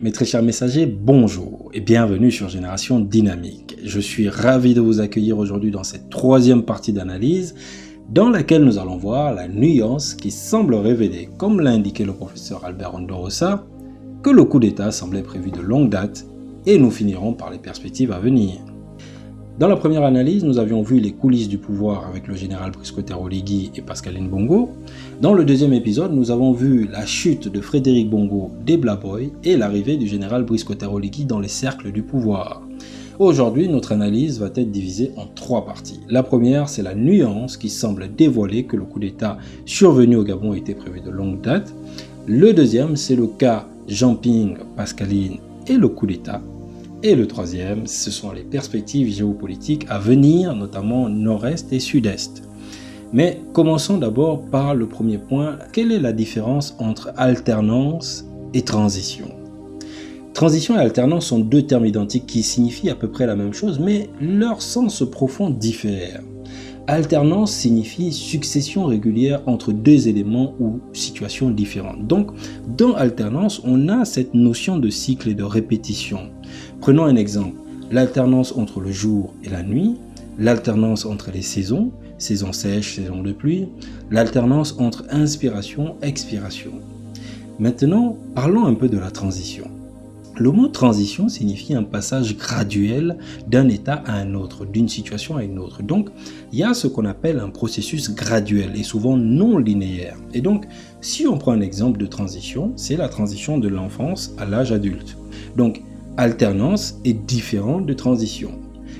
Mes très chers messagers, bonjour et bienvenue sur Génération Dynamique. Je suis ravi de vous accueillir aujourd'hui dans cette troisième partie d'analyse dans laquelle nous allons voir la nuance qui semble révéler, comme l'a indiqué le professeur Albert Ondorosa, que le coup d'État semblait prévu de longue date et nous finirons par les perspectives à venir. Dans la première analyse, nous avions vu les coulisses du pouvoir avec le général Brisco Oligui et Pascaline Bongo. Dans le deuxième épisode, nous avons vu la chute de Frédéric Bongo des Blaboy et l'arrivée du général Brisco Oligui dans les cercles du pouvoir. Aujourd'hui, notre analyse va être divisée en trois parties. La première, c'est la nuance qui semble dévoiler que le coup d'État survenu au Gabon était prévu de longue date. Le deuxième, c'est le cas Jean Ping, Pascaline et le coup d'État. Et le troisième, ce sont les perspectives géopolitiques à venir, notamment nord-est et sud-est. Mais commençons d'abord par le premier point. Quelle est la différence entre alternance et transition ? Transition et alternance sont deux termes identiques qui signifient à peu près la même chose, mais leur sens profond diffère. Alternance signifie succession régulière entre deux éléments ou situations différentes. Donc, dans alternance, on a cette notion de cycle et de répétition. Prenons un exemple, l'alternance entre le jour et la nuit, l'alternance entre les saisons, saison sèche, saison de pluie, l'alternance entre inspiration et expiration. Maintenant, parlons un peu de la transition. Le mot transition signifie un passage graduel d'un état à un autre, d'une situation à une autre. Donc, il y a ce qu'on appelle un processus graduel et souvent non linéaire. Et donc, si on prend un exemple de transition, c'est la transition de l'enfance à l'âge adulte. Donc, alternance est différente de transition.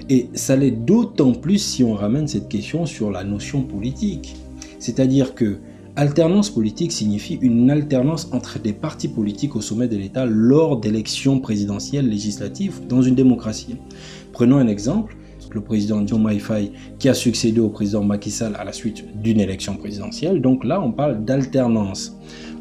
Et ça l'est d'autant plus si on ramène cette question sur la notion politique. C'est-à-dire que alternance politique signifie une alternance entre des partis politiques au sommet de l'État lors d'élections présidentielles législatives dans une démocratie. Prenons un exemple, le président Diomaye Faye qui a succédé au président Macky Sall à la suite d'une élection présidentielle. Donc là, on parle d'alternance.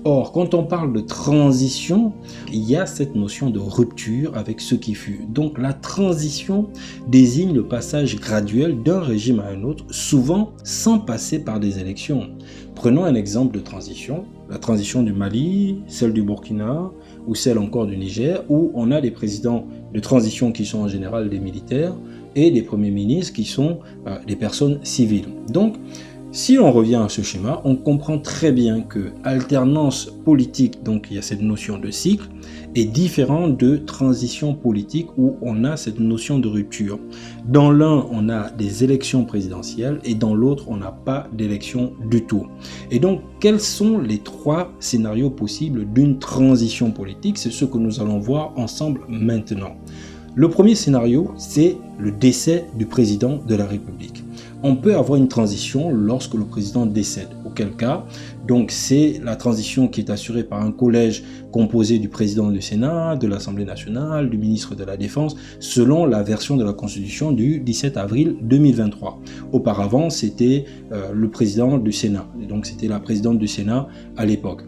Or, quand on parle de transition, il y a cette notion de rupture avec ce qui fut. Donc la transition désigne le passage graduel d'un régime à un autre, souvent sans passer par des élections. Prenons un exemple de transition, la transition du Mali, celle du Burkina ou celle encore du Niger, où on a des présidents de transition qui sont en général des militaires et des premiers ministres qui sont des personnes civiles. Donc, si on revient à ce schéma, on comprend très bien que alternance politique, donc il y a cette notion de cycle, est différente de transition politique où on a cette notion de rupture. Dans l'un, on a des élections présidentielles et dans l'autre, on n'a pas d'élection du tout. Et donc, quels sont les trois scénarios possibles d'une transition politique? C'est ce que nous allons voir ensemble maintenant. Le premier scénario, c'est le décès du président de la République. On peut avoir une transition lorsque le président décède, auquel cas, donc c'est la transition qui est assurée par un collège composé du président du Sénat, de l'Assemblée nationale, du ministre de la Défense, selon la version de la Constitution du 17 avril 2023. Auparavant, c'était le président du Sénat, et donc c'était la présidente du Sénat à l'époque.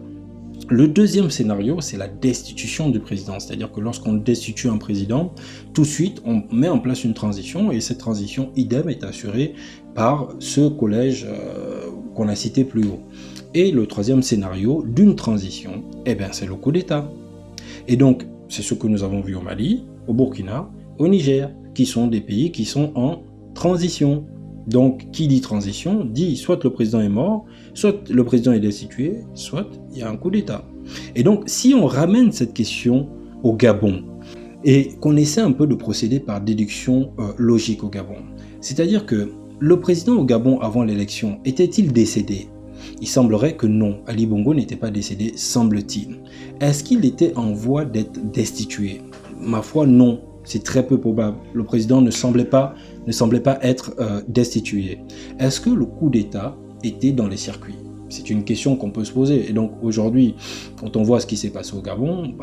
Le deuxième scénario, c'est la destitution du président, c'est-à-dire que lorsqu'on destitue un président, tout de suite, on met en place une transition et cette transition, idem, est assurée par ce collège qu'on a cité plus haut. Et le troisième scénario d'une transition, c'est le coup d'État. Et donc, c'est ce que nous avons vu au Mali, au Burkina, au Niger, qui sont des pays qui sont en transition. Donc, qui dit transition, dit soit le président est mort, soit le président est destitué, soit il y a un coup d'État. Et donc, si on ramène cette question au Gabon, et qu'on essaie un peu de procéder par déduction logique au Gabon, c'est-à-dire que le président au Gabon avant l'élection, était-il décédé ? Il semblerait que non, Ali Bongo n'était pas décédé, semble-t-il. Est-ce qu'il était en voie d'être destitué ? Ma foi, non. C'est très peu probable. Le président ne semblait pas être destitué. Est-ce que le coup d'État était dans les circuits ? C'est une question qu'on peut se poser. Et donc aujourd'hui, quand on voit ce qui s'est passé au Gabon,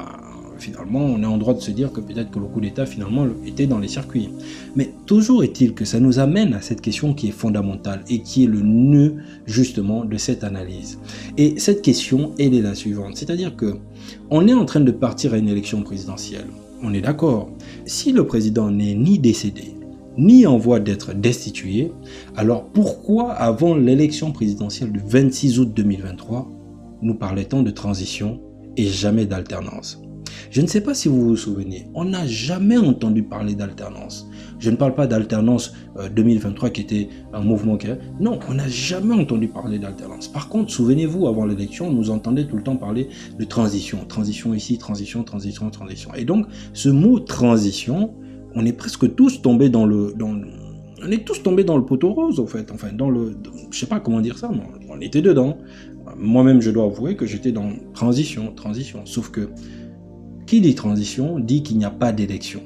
finalement, on est en droit de se dire que peut-être que le coup d'État finalement était dans les circuits. Mais toujours est-il que ça nous amène à cette question qui est fondamentale et qui est le nœud justement de cette analyse. Et cette question, elle est la suivante. C'est-à-dire que on est en train de partir à une élection présidentielle. On est d'accord. Si le président n'est ni décédé, ni en voie d'être destitué, alors pourquoi avant l'élection présidentielle du 26 août 2023, nous parlait-on de transition et jamais d'alternance ? Je ne sais pas si vous vous souvenez, on n'a jamais entendu parler d'alternance. Je ne parle pas d'alternance 2023 qui était un mouvement qui... Non, on n'a jamais entendu parler d'alternance. Par contre, souvenez-vous, avant l'élection, on nous entendait tout le temps parler de transition. Transition ici, transition, transition, transition. Et donc, ce mot transition, on est presque tous tombés dans le poteau rose, en fait. Enfin, je sais pas comment dire ça, mais on était dedans. Moi-même, je dois avouer que j'étais dans transition. Sauf que, qui dit transition, dit qu'il n'y a pas d'élection.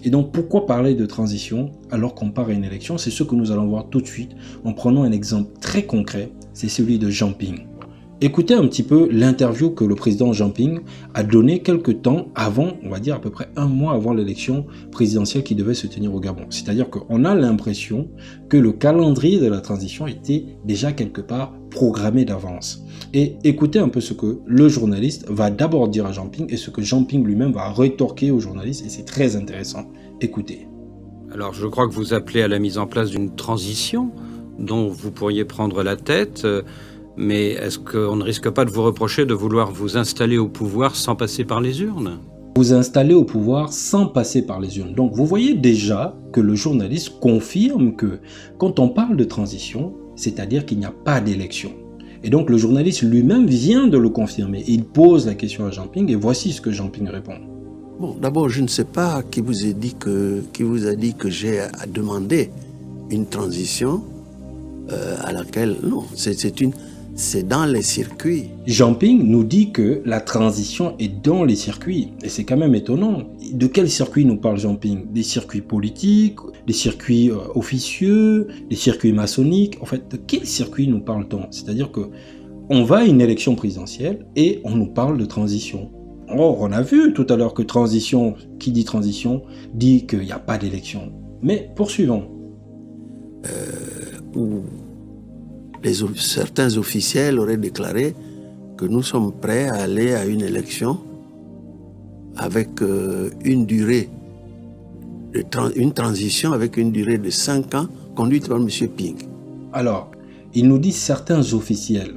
Et donc, pourquoi parler de transition alors qu'on part à une élection? C'est ce que nous allons voir tout de suite en prenant un exemple très concret, c'est celui de Jean Ping. Écoutez un petit peu l'interview que le président Jean Ping a donné quelques temps avant, on va dire à peu près un mois avant l'élection présidentielle qui devait se tenir au Gabon. C'est-à-dire qu'on a l'impression que le calendrier de la transition était déjà quelque part programmé d'avance. Et écoutez un peu ce que le journaliste va d'abord dire à Jean Ping et ce que Jean Ping lui-même va rétorquer au journaliste, et c'est très intéressant. Écoutez. Alors je crois que vous appelez à la mise en place d'une transition dont vous pourriez prendre la tête, mais est-ce qu'on ne risque pas de vous reprocher de vouloir vous installer au pouvoir sans passer par les urnes ? Vous installer au pouvoir sans passer par les urnes. Donc vous voyez déjà que le journaliste confirme que quand on parle de transition, c'est-à-dire qu'il n'y a pas d'élection. Et donc le journaliste lui-même vient de le confirmer. Il pose la question à Jean Ping et voici ce que Jean Ping répond. Bon, d'abord, je ne sais pas qui vous a dit que j'ai à demander une transition à laquelle... Non, c'est dans les circuits. Jean Ping nous dit que la transition est dans les circuits. Et c'est quand même étonnant. De quel circuit nous parle Jean Ping? Des circuits politiques, des circuits officieux, des circuits maçonniques. En fait, de quel circuit nous parle-t-on? C'est-à-dire que on va à une élection présidentielle et on nous parle de transition. Or, on a vu tout à l'heure que transition, qui dit transition, dit qu'il n'y a pas d'élection. Mais poursuivons. Certains officiels auraient déclaré que nous sommes prêts à aller à une élection avec une transition avec une durée de 5 ans conduite par M. Ping. Alors, il nous dit certains officiels,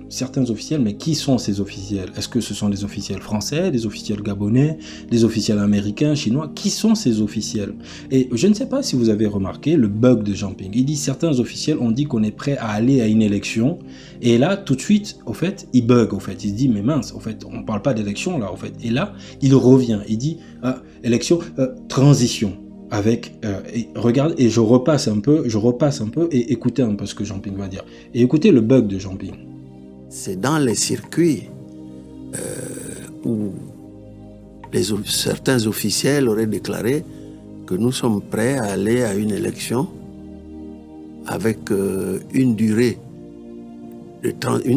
mais qui sont ces officiels? Est-ce que ce sont des officiels français, des officiels gabonais, des officiels américains, chinois? Qui sont ces officiels? Et je ne sais pas si vous avez remarqué le bug de Jean Ping. Il dit certains officiels ont dit qu'on est prêt à aller à une élection. Et là, tout de suite, au fait, il bug. Au fait, il se dit mais mince, au fait, on ne parle pas d'élection là. Au fait, et là, il revient. Il dit élection, transition. Regarde, et je repasse un peu, et écoutez un peu ce que Jean Ping va dire. Et écoutez le bug de Jean Ping. C'est dans les circuits où certains officiels auraient déclaré que nous sommes prêts à aller à une élection avec une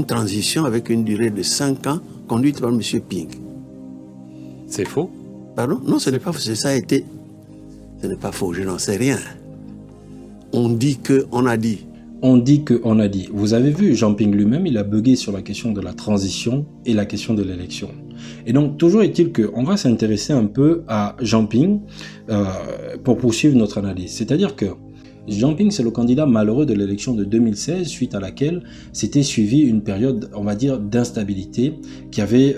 transition avec une durée de 5 ans conduite par M. Ping. C'est faux? Pardon? Non, ce n'est pas faux. Ce n'est pas faux, je n'en sais rien. On dit qu'on a dit. On dit qu'on a dit. Vous avez vu, Jean Ping lui-même, il a bugué sur la question de la transition et la question de l'élection. Et donc, toujours est-il qu'on va s'intéresser un peu à Jean Ping pour poursuivre notre analyse. C'est-à-dire que Jean Ping, c'est le candidat malheureux de l'élection de 2016, suite à laquelle s'était suivie une période, on va dire, d'instabilité qui avait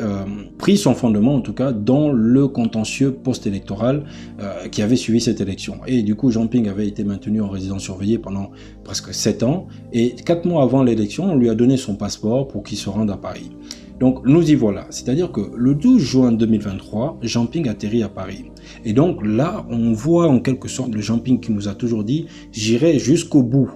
pris son fondement, en tout cas, dans le contentieux post-électoral qui avait suivi cette élection. Et du coup, Jean Ping avait été maintenu en résidence surveillée pendant presque 7 ans. Et 4 mois avant l'élection, on lui a donné son passeport pour qu'il se rende à Paris. Donc, nous y voilà. C'est-à-dire que le 12 juin 2023, Jean Ping atterrit à Paris. Et donc là, on voit en quelque sorte le Jean Ping qui nous a toujours dit « j'irai jusqu'au bout ».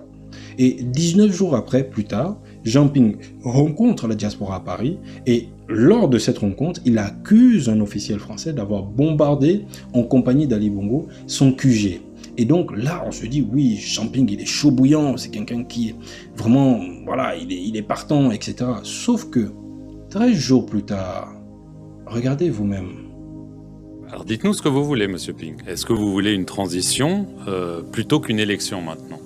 Et 19 jours après, plus tard, Jean Ping rencontre la diaspora à Paris et lors de cette rencontre, il accuse un officiel français d'avoir bombardé en compagnie d'Ali Bongo son QG. Et donc là, on se dit, oui, Jean Ping, il est chaud bouillant, c'est quelqu'un qui est vraiment, voilà, il est partant, etc. Sauf que 13 jours plus tard, regardez vous-même. Alors dites-nous ce que vous voulez, Monsieur Ping. Est-ce que vous voulez une transition plutôt qu'une élection maintenant?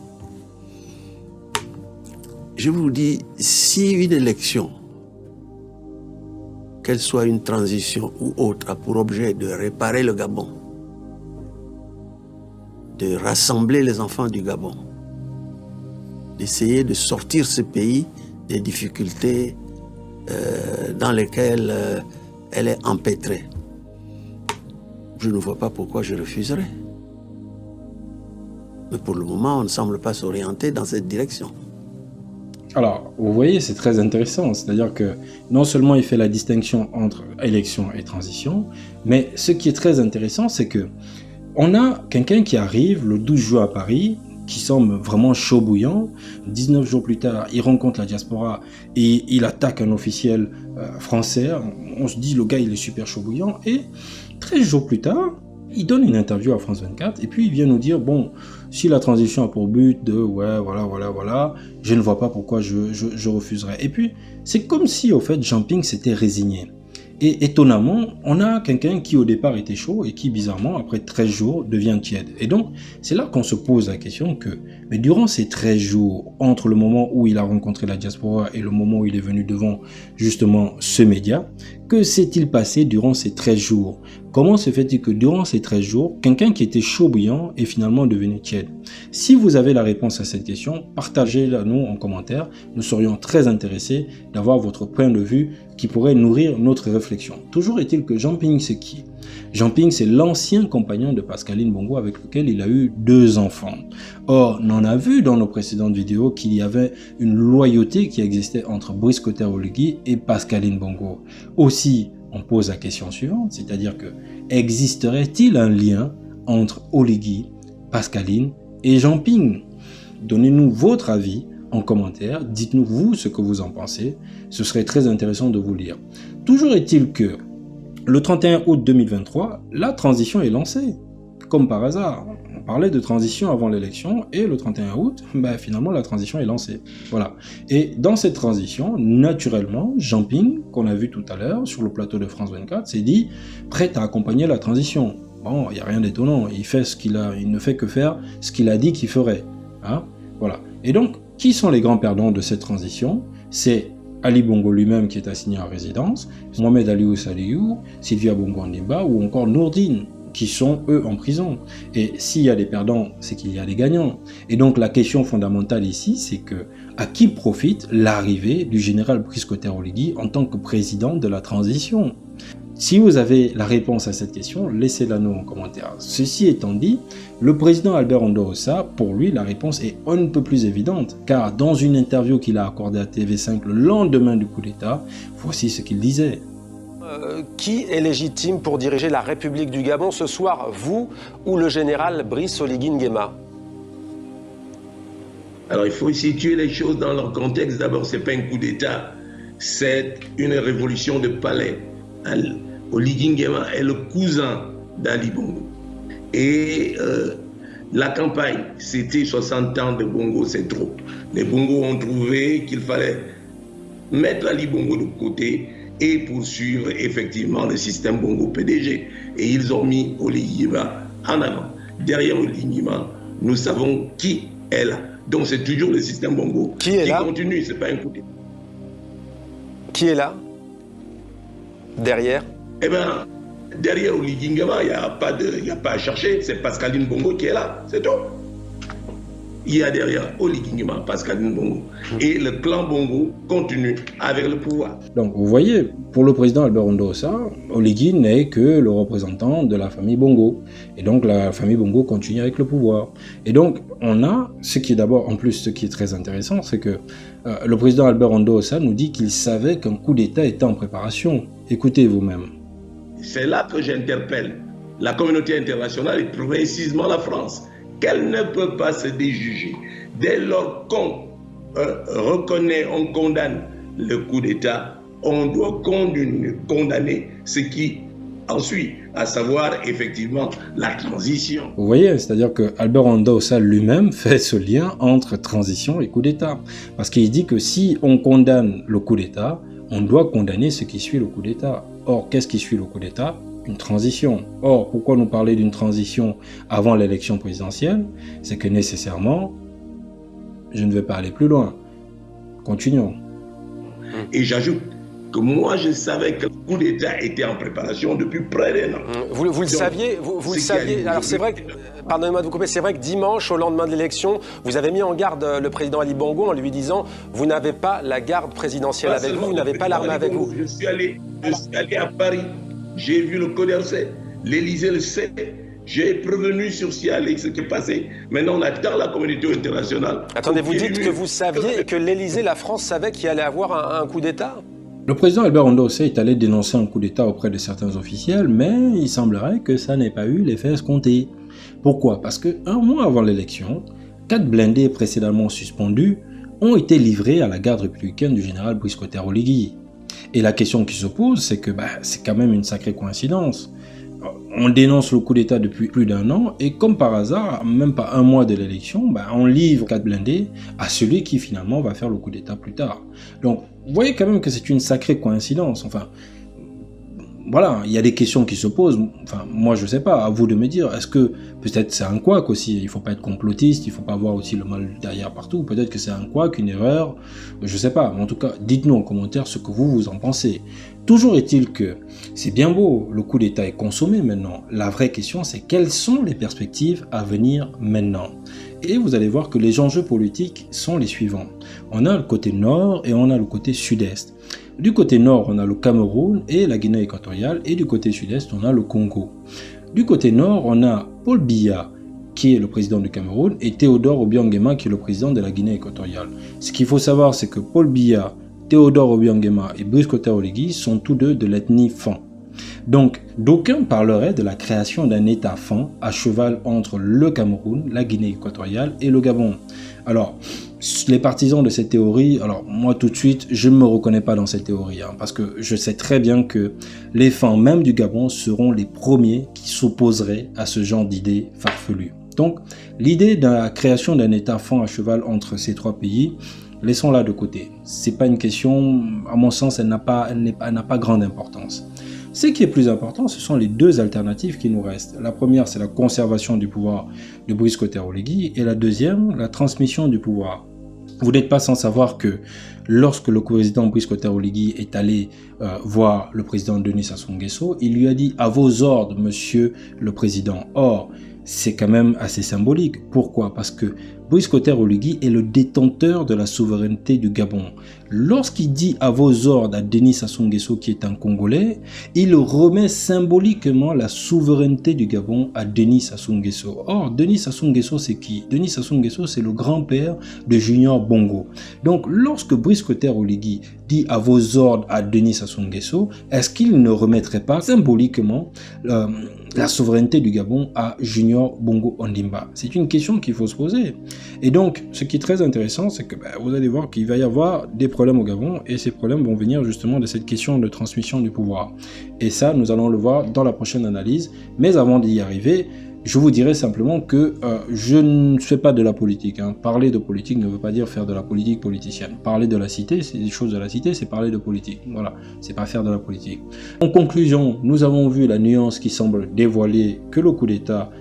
Je vous dis, si une élection, qu'elle soit une transition ou autre, a pour objet de réparer le Gabon, de rassembler les enfants du Gabon, d'essayer de sortir ce pays des difficultés dans lesquelles elle est empêtrée. je ne vois pas pourquoi je refuserais. Mais pour le moment, on ne semble pas s'orienter dans cette direction. Alors, vous voyez, c'est très intéressant. C'est-à-dire que non seulement il fait la distinction entre élection et transition, mais ce qui est très intéressant, c'est que on a quelqu'un qui arrive le 12 juin à Paris, qui semble vraiment chaud bouillant. 19 jours plus tard, il rencontre la diaspora et il attaque un officiel français. On se dit, le gars, il est super chaud bouillant. Et 13 jours plus tard, il donne une interview à France 24 et puis il vient nous dire, bon, si la transition a pour but de, ouais, voilà, je ne vois pas pourquoi je refuserais. Et puis, c'est comme si, au fait, Jean Ping s'était résigné. Et étonnamment, on a quelqu'un qui au départ était chaud et qui bizarrement, après 13 jours, devient tiède. Et donc, c'est là qu'on se pose la question que, mais durant ces 13 jours, entre le moment où il a rencontré la diaspora et le moment où il est venu devant justement ce média, que s'est-il passé durant ces 13 jours? Comment se fait-il que durant ces 13 jours, quelqu'un qui était chaud bouillant est finalement devenu tiède? Si vous avez la réponse à cette question, partagez-la nous en commentaire. Nous serions très intéressés d'avoir votre point de vue qui pourrait nourrir notre réflexion. Toujours est-il que Jean Ping, c'est qui? Jean Ping, c'est l'ancien compagnon de Pascaline Bongo avec lequel il a eu 2 enfants. Or, on a vu dans nos précédentes vidéos qu'il y avait une loyauté qui existait entre Brice Clotaire-Oligui et Pascaline Bongo. Aussi, on pose la question suivante, c'est-à-dire que existerait-il un lien entre Oligui, Pascaline et Jean Ping? Donnez-nous votre avis en commentaire, dites-nous vous ce que vous en pensez, ce serait très intéressant de vous lire. Toujours est-il que le 31 août 2023, la transition est lancée, comme par hasard. On parlait de transition avant l'élection et le 31 août, finalement la transition est lancée. Voilà. Et dans cette transition, naturellement, Jean Ping, qu'on a vu tout à l'heure sur le plateau de France 24, s'est dit prêt à accompagner la transition. Bon, il n'y a rien d'étonnant, il ne fait que faire ce qu'il a dit qu'il ferait. Hein? Voilà. Et donc, qui sont les grands perdants de cette transition? C'est Ali Bongo lui-même qui est assigné en résidence, Mohamed Aliou Salihou, Sylvia Bongo Ondimba ou encore Nourdine, qui sont eux en prison. Et s'il y a des perdants, c'est qu'il y a des gagnants. Et donc la question fondamentale ici, c'est que à qui profite l'arrivée du général Brice Clotaire-Oligui en tant que président de la transition? Si vous avez la réponse à cette question, laissez-la nous en commentaire. Ceci étant dit, le président Albert Ondo-Ossa, pour lui, la réponse est un peu plus évidente, car dans une interview qu'il a accordée à TV5 le lendemain du coup d'État, voici ce qu'il disait. Qui est légitime pour diriger la République du Gabon ce soir, vous ou le général Brice Oligui Nguema? Alors il faut situer les choses dans leur contexte. D'abord, ce n'est pas un coup d'État, c'est une révolution de palais. Oligui Nguema est le cousin d'Ali Bongo. Et la campagne, c'était 60 ans de Bongo, c'est trop. Les Bongo ont trouvé qu'il fallait mettre Ali Bongo de côté et poursuivre effectivement le système Bongo PDG. Et ils ont mis Oligui Nguema en avant. Derrière Oligui Nguema, nous savons qui est là. Donc c'est toujours le système Bongo qui continue, c'est pas un coup d'État. Qui est là? Derrière? Eh bien, derrière Oligui Nguema, il n'y a pas à chercher, c'est Pascaline Bongo qui est là, c'est tout. Il y a derrière Oligui Nguema, Pascaline Bongo. Et le clan Bongo continue avec le pouvoir. Donc vous voyez, pour le président Albert Ondo-Ossa, Oligui n'est que le représentant de la famille Bongo. Et donc la famille Bongo continue avec le pouvoir. Et donc on a, ce qui est d'abord, en plus ce qui est très intéressant, c'est que le président Albert Ondo-Ossa nous dit qu'il savait qu'un coup d'État était en préparation. Écoutez vous-même. C'est là que j'interpelle la communauté internationale et précisément la France, qu'elle ne peut pas se déjuger. Dès lors qu'on reconnaît, on condamne le coup d'État, on doit condamner ce qui en suit, à savoir effectivement la transition. Vous voyez, c'est-à-dire que Albert Ondo-Ossa lui-même fait ce lien entre transition et coup d'État. Parce qu'il dit que si on condamne le coup d'État, on doit condamner ce qui suit le coup d'État. Or, qu'est-ce qui suit le coup d'État? Une transition. Or, pourquoi nous parler d'une transition avant l'élection présidentielle? C'est que nécessairement, je ne vais pas aller plus loin. Continuons. Et j'ajoute que moi, je savais que le coup d'État était en préparation depuis près d'un an. Vous le saviez, vous le saviez. Alors c'est vrai que, pardonnez-moi de vous couper, c'est vrai que dimanche, au lendemain de l'élection, vous avez mis en garde le président Ali Bongo en lui disant « Vous n'avez pas la garde présidentielle avec vous, vous n'avez pas l'armée avec vous ». Je suis allé à Paris, j'ai vu le CODERCE. L'Élysée le sait. J'ai prévenu sur ce qui est passé. Maintenant, on attend la communauté internationale. Attendez, vous dites que vous saviez, que l'Élysée, la France savait qu'il allait avoir un coup d'État? Le président Albert Ondosé est allé dénoncer un coup d'État auprès de certains officiels, mais il semblerait que ça n'ait pas eu l'effet escompté. Pourquoi? Parce que un mois avant l'élection, 4 blindés précédemment suspendus ont été livrés à la garde républicaine du général Brice Clotaire-Oligui. Et la question qui se pose, c'est que c'est quand même une sacrée coïncidence. On dénonce le coup d'État depuis plus d'1 an et comme par hasard, même pas un mois de l'élection, on livre 4 blindés à celui qui finalement va faire le coup d'État plus tard. Donc, vous voyez quand même que c'est une sacrée coïncidence. Enfin, voilà, il y a des questions qui se posent. Enfin, moi, je sais pas, à vous de me dire, est-ce que peut-être c'est un couac aussi, il faut pas être complotiste, il faut pas voir aussi le mal derrière partout, peut-être que c'est un couac, une erreur, je sais pas, mais en tout cas, dites-nous en commentaire ce que vous en pensez. Toujours est-il que c'est bien beau, le coup d'État est consommé maintenant. La vraie question, c'est quelles sont les perspectives à venir maintenant? Et vous allez voir que les enjeux politiques sont les suivants. On a le côté nord et on a le côté sud-est. Du côté nord, on a le Cameroun et la Guinée équatoriale, et du côté sud-est, on a le Congo. Du côté nord, on a Paul Biya, qui est le président du Cameroun, et Théodore Obiang Nguema, qui est le président de la Guinée équatoriale. Ce qu'il faut savoir, c'est que Paul Biya, Théodore Obiang Nguema et Brice Clotaire-Oligui sont tous deux de l'ethnie Fan. Donc, d'aucuns parleraient de la création d'un État Fan à cheval entre le Cameroun, la Guinée équatoriale et le Gabon. Alors, les partisans de cette théorie, alors moi tout de suite, je ne me reconnais pas dans cette théorie, parce que je sais très bien que les Fans même du Gabon seront les premiers qui s'opposeraient à ce genre d'idée farfelue. Donc, l'idée de la création d'un État Fan à cheval entre ces 3 pays, laissons-la de côté. C'est pas une question, à mon sens, elle n'a pas grande importance. Ce qui est plus important, ce sont les 2 alternatives qui nous restent. La première, c'est la conservation du pouvoir de Brice Clotaire-Oligui, et la deuxième, la transmission du pouvoir. Vous n'êtes pas sans savoir que lorsque le président Brice Clotaire-Oligui est allé voir le président Denis Sassou Nguesso, il lui a dit « à vos ordres, monsieur le président ». Or, c'est quand même assez symbolique. Pourquoi? Parce que Brice Clotaire-Oligui est le détenteur de la souveraineté du Gabon. Lorsqu'il dit à vos ordres à Denis Sassou Nguesso, qui est un Congolais, il remet symboliquement la souveraineté du Gabon à Denis Sassou Nguesso. Or, Denis Sassou Nguesso, c'est qui? Denis Sassou Nguesso, c'est le grand-père de Junior Bongo. Donc, lorsque Brice Clotaire-Oligui dit à vos ordres à Denis Sassou Nguesso, est-ce qu'il ne remettrait pas symboliquement la souveraineté du Gabon à Junior Bongo Ondimba? C'est une question qu'il faut se poser. Et donc, ce qui est très intéressant, c'est que vous allez voir qu'il va y avoir des problèmes au Gabon, et ces problèmes vont venir justement de cette question de transmission du pouvoir. Et ça, nous allons le voir dans la prochaine analyse. Mais avant d'y arriver, je vous dirais simplement que je ne fais pas de la politique. Parler de politique ne veut pas dire faire de la politique politicienne. Parler de la cité, c'est des choses de la cité, c'est parler de politique. Voilà, c'est pas faire de la politique. En conclusion, nous avons vu la nuance qui semble dévoiler que le coup d'État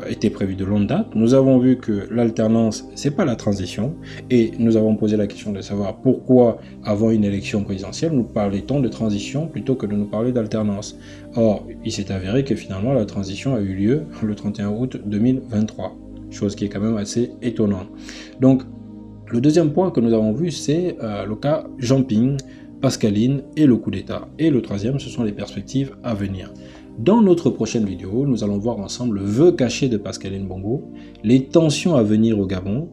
était prévu de longue date. Nous avons vu que l'alternance, c'est pas la transition, et nous avons posé la question de savoir pourquoi, avant une élection présidentielle, nous parlons de transition plutôt que de nous parler d'alternance. Or, il s'est avéré que finalement, la transition a eu lieu le 31 août 2023, chose qui est quand même assez étonnante. Donc, le deuxième point que nous avons vu, c'est le cas Jean Ping, Pascaline et le coup d'État. Et le troisième, ce sont les perspectives à venir. Dans notre prochaine vidéo, nous allons voir ensemble le vœu caché de Pascaline Bongo, les tensions à venir au Gabon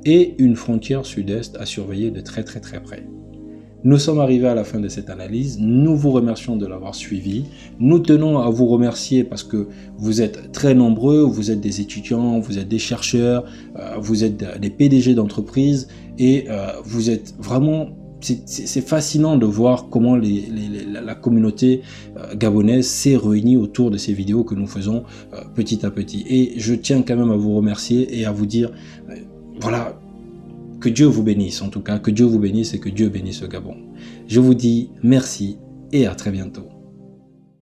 et une frontière sud-est à surveiller de très près. Nous sommes arrivés à la fin de cette analyse, nous vous remercions de l'avoir suivi, nous tenons à vous remercier parce que vous êtes très nombreux, vous êtes des étudiants, vous êtes des chercheurs, vous êtes des PDG d'entreprises et vous êtes vraiment... C'est fascinant de voir comment la communauté gabonaise s'est réunie autour de ces vidéos que nous faisons petit à petit. Et je tiens quand même à vous remercier et à vous dire, voilà, que Dieu vous bénisse en tout cas, que Dieu vous bénisse et que Dieu bénisse le Gabon. Je vous dis merci et à très bientôt.